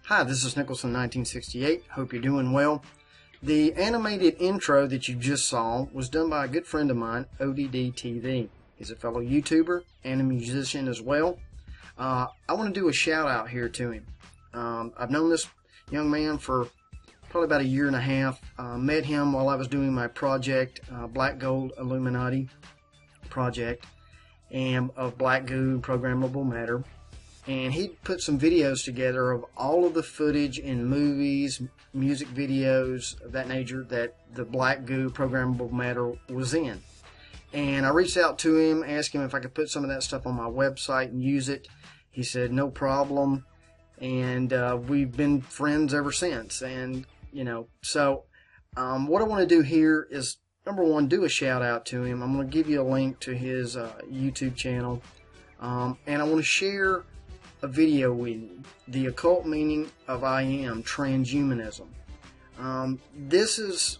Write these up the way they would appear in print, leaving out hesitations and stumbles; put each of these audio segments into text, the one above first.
Hi, this is Nicholson 1968. Hope you're doing well. The animated intro that you just saw was done by a good friend of mine, ODD TV. He's a fellow YouTuber and a musician as well. I want to do a shout out here to him. I've known this young man for probably about a year and a half. Met him while I was doing my project, Black Gold Illuminati project, and of Black Goo Programmable Matter. And he put some videos together of all of the footage in movies, music videos of that nature that the Black Goo Programmable Matter was in. And I reached out to him, asked him if I could put some of that stuff on my website and use it. He said no problem, and we've been friends ever since. And so what I want to do here is, number one, do a shout out to him. I'm going to give you a link to his YouTube channel, and I want to share a video with you, The Occult Meaning of I Am, Transhumanism. This is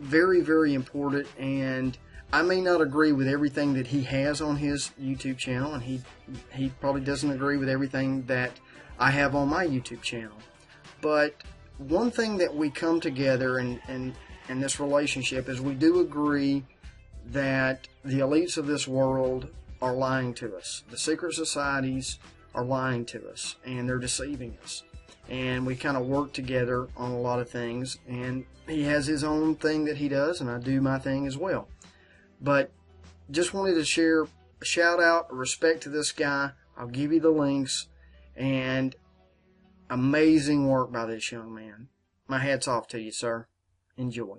very, very important, and I may not agree with everything that he has on his YouTube channel, and he probably doesn't agree with everything that I have on my YouTube channel. But one thing that we come together in this relationship is we do agree that the elites of this world are lying to us. The secret societies are lying to us, and they're deceiving us. And we kind of work together on a lot of things, and he has his own thing that he does, and I do my thing as well. But just wanted to share a shout out, a respect to this guy. I'll give you the links, and amazing work by this young man. My hat's off to you, sir. Enjoy.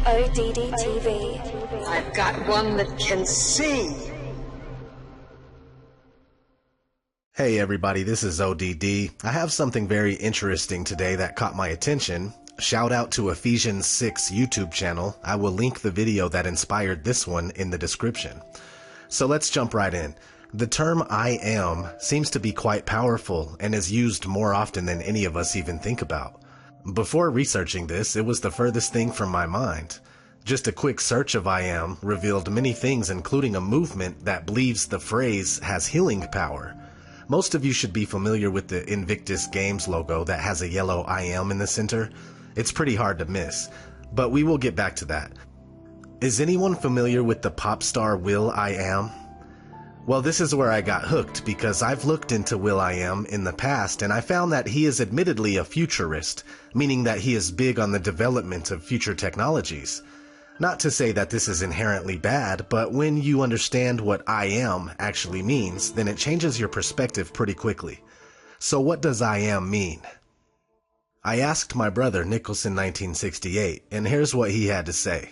ODD TV. I've got one that can see. Hey everybody, this is ODD. I have something very interesting today that caught my attention. Shout out to Ephesians 6 YouTube channel. I will link the video that inspired this one in the description. So let's jump right in. The term I am seems to be quite powerful and is used more often than any of us even think about. Before researching this, it was the furthest thing from my mind. Just a quick search of I am revealed many things, including a movement that believes the phrase has healing power. Most of you should be familiar with the Invictus Games logo that has a yellow I am in the center. It's pretty hard to miss, but we will get back to that. Is anyone familiar with the pop star will.i.am? Well, this is where I got hooked, because I've looked into will.i.am in the past, and I found that he is admittedly a futurist, meaning that he is big on the development of future technologies. Not to say that this is inherently bad, but when you understand what I am actually means, then it changes your perspective pretty quickly. So what does I am mean? I asked my brother Nicholson 1968, and here's what he had to say.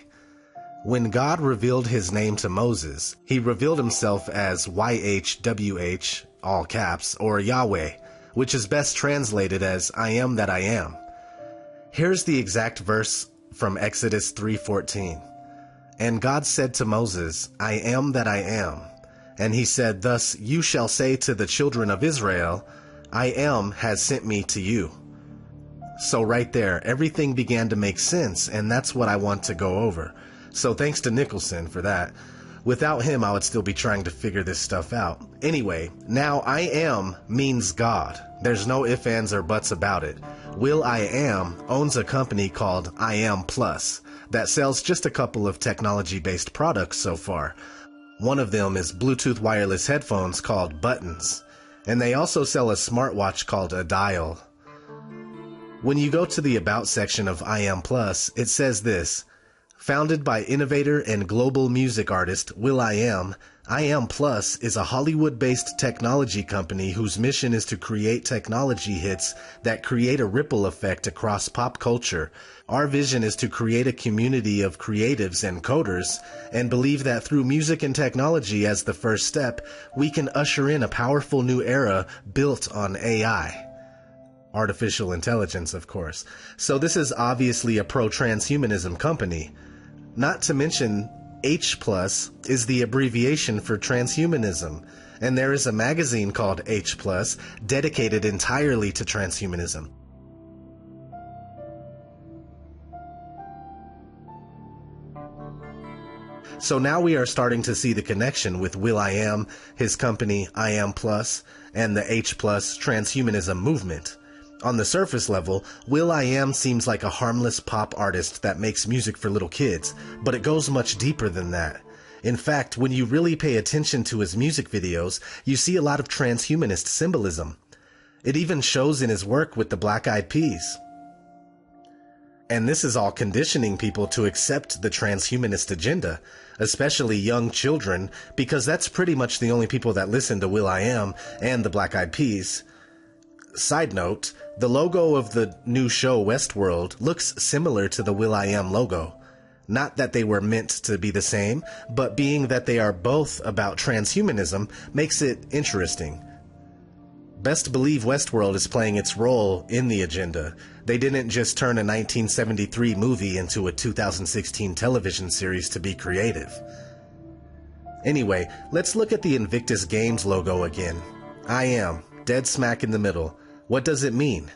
When God revealed his name to Moses, he revealed himself as YHWH, all caps, or Yahweh, which is best translated as I am that I am. Here's the exact verse from Exodus 3:14. And God said to Moses, I am that I am. And he said, thus you shall say to the children of Israel, I am has sent me to you. So right there, everything began to make sense, and that's what I want to go over. So thanks to Nicholson for that. Without him, I would still be trying to figure this stuff out. Anyway, now I am means God. There's no ifs, ands, or buts about it. will.i.am owns a company called I Am Plus that sells just a couple of technology-based products so far. One of them is Bluetooth wireless headphones called Buttons, and they also sell a smartwatch called a Dial. When you go to the About section of I Am Plus, it says this: founded by innovator and global music artist will.i.am, I Am Plus is a Hollywood-based technology company whose mission is to create technology hits that create a ripple effect across pop culture. Our vision is to create a community of creatives and coders, and believe that through music and technology as the first step, we can usher in a powerful new era built on AI. Artificial intelligence, of course. So this is obviously a pro-transhumanism company. Not to mention, H+ is the abbreviation for transhumanism, and there is a magazine called H+, dedicated entirely to transhumanism. So now we are starting to see the connection with will.i.am, his company I.am Plus, and the H Plus transhumanism movement. On the surface level, will.i.am seems like a harmless pop artist that makes music for little kids, but it goes much deeper than that. In fact, when you really pay attention to his music videos, you see a lot of transhumanist symbolism. It even shows in his work with the Black Eyed Peas. And this is all conditioning people to accept the transhumanist agenda, especially young children, because that's pretty much the only people that listen to will.i.am and the Black Eyed Peas. Side note, the logo of the new show Westworld looks similar to the will.i.am logo. Not that they were meant to be the same, but being that they are both about transhumanism makes it interesting. Best believe Westworld is playing its role in the agenda. They didn't just turn a 1973 movie into a 2016 television series to be creative. Anyway, let's look at the Invictus Games logo again. I am, dead smack in the middle. What does it mean?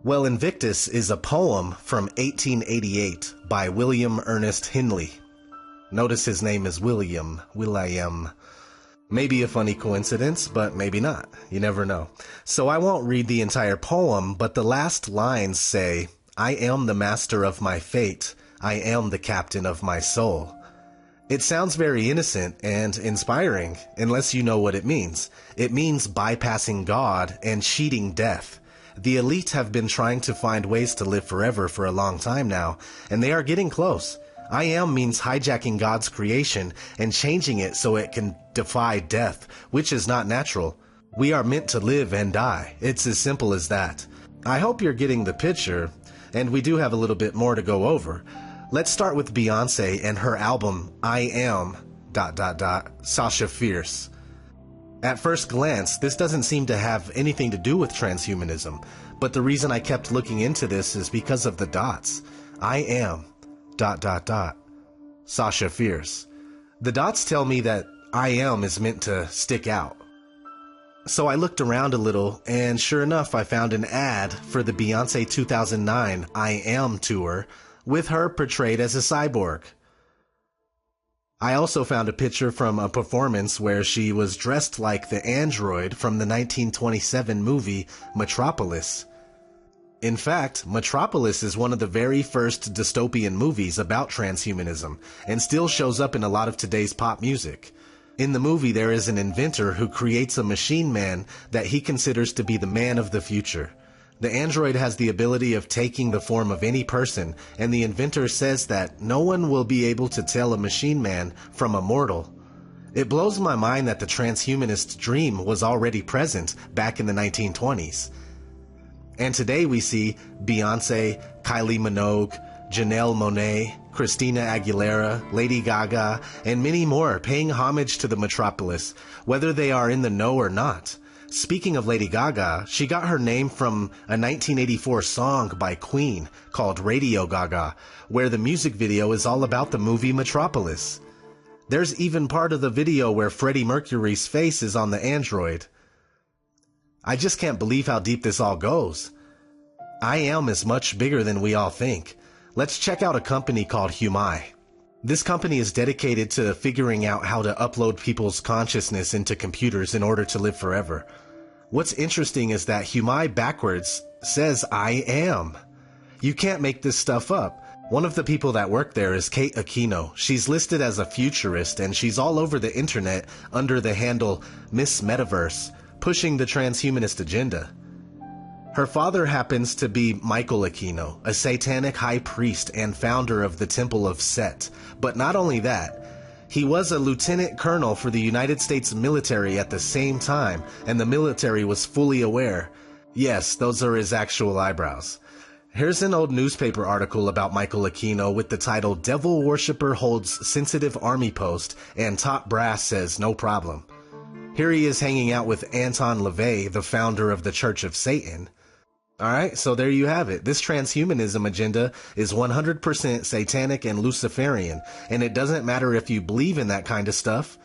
Well, Invictus is a poem from 1888 by William Ernest Henley. Notice his name is William, will.i.am. Maybe a funny coincidence, but maybe not. You never know. So I won't read the entire poem, but the last lines say, I am the master of my fate. I am the captain of my soul. It sounds very innocent and inspiring, unless you know what it means. It means bypassing God and cheating death. The elite have been trying to find ways to live forever for a long time now, and they are getting close. I am means hijacking God's creation and changing it so it can defy death, which is not natural. We are meant to live and die. It's as simple as that. I hope you're getting the picture, and we do have a little bit more to go over. Let's start with Beyonce and her album I Am... Sasha Fierce. At first glance, this doesn't seem to have anything to do with transhumanism, but the reason I kept looking into this is because of the dots. I am... Sasha Fierce. The dots tell me that I am is meant to stick out. So I looked around a little, and sure enough, I found an ad for the Beyonce 2009 I Am tour, with her portrayed as a cyborg. I also found a picture from a performance where she was dressed like the android from the 1927 movie Metropolis. In fact, Metropolis is one of the very first dystopian movies about transhumanism, and still shows up in a lot of today's pop music. In the movie, there is an inventor who creates a machine man that he considers to be the man of the future. The android has the ability of taking the form of any person, and the inventor says that no one will be able to tell a machine man from a mortal. It blows my mind that the transhumanist dream was already present back in the 1920s. And today we see Beyonce, Kylie Minogue, Janelle Monáe, Christina Aguilera, Lady Gaga, and many more paying homage to the Metropolis, whether they are in the know or not. Speaking of Lady Gaga, she got her name from a 1984 song by Queen called Radio Gaga, where the music video is all about the movie Metropolis. There's even part of the video where Freddie Mercury's face is on the android. I just can't believe how deep this all goes. I Am is much bigger than we all think. Let's check out a company called Humai. This company is dedicated to figuring out how to upload people's consciousness into computers in order to live forever. What's interesting is that Humai backwards says I am. You can't make this stuff up. One of the people that work there is Kate Aquino. She's listed as a futurist, and she's all over the internet under the handle Miss Metaverse, pushing the transhumanist agenda. Her father happens to be Michael Aquino, a satanic high priest and founder of the Temple of Set. But not only that, he was a lieutenant colonel for the United States military at the same time, and the military was fully aware. Yes, those are his actual eyebrows. Here's an old newspaper article about Michael Aquino with the title Devil Worshipper Holds Sensitive Army Post and Top Brass Says No Problem. Here he is hanging out with Anton LaVey, the founder of the Church of Satan. Alright, so there you have it. This transhumanism agenda is 100% satanic and Luciferian, and it doesn't matter if you believe in that kind of stuff.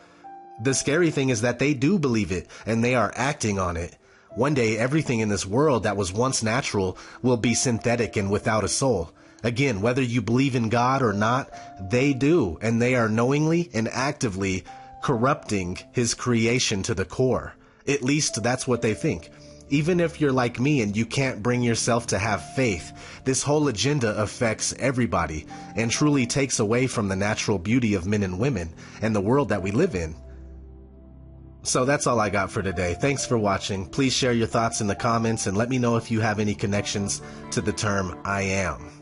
The scary thing is that they do believe it, and they are acting on it. One day, everything in this world that was once natural will be synthetic and without a soul. Again, whether you believe in God or not, they do, and they are knowingly and actively corrupting his creation to the core. At least that's what they think. Even if you're like me and you can't bring yourself to have faith, this whole agenda affects everybody and truly takes away from the natural beauty of men and women and the world that we live in. So that's all I got for today. Thanks for watching. Please share your thoughts in the comments and let me know if you have any connections to the term I am.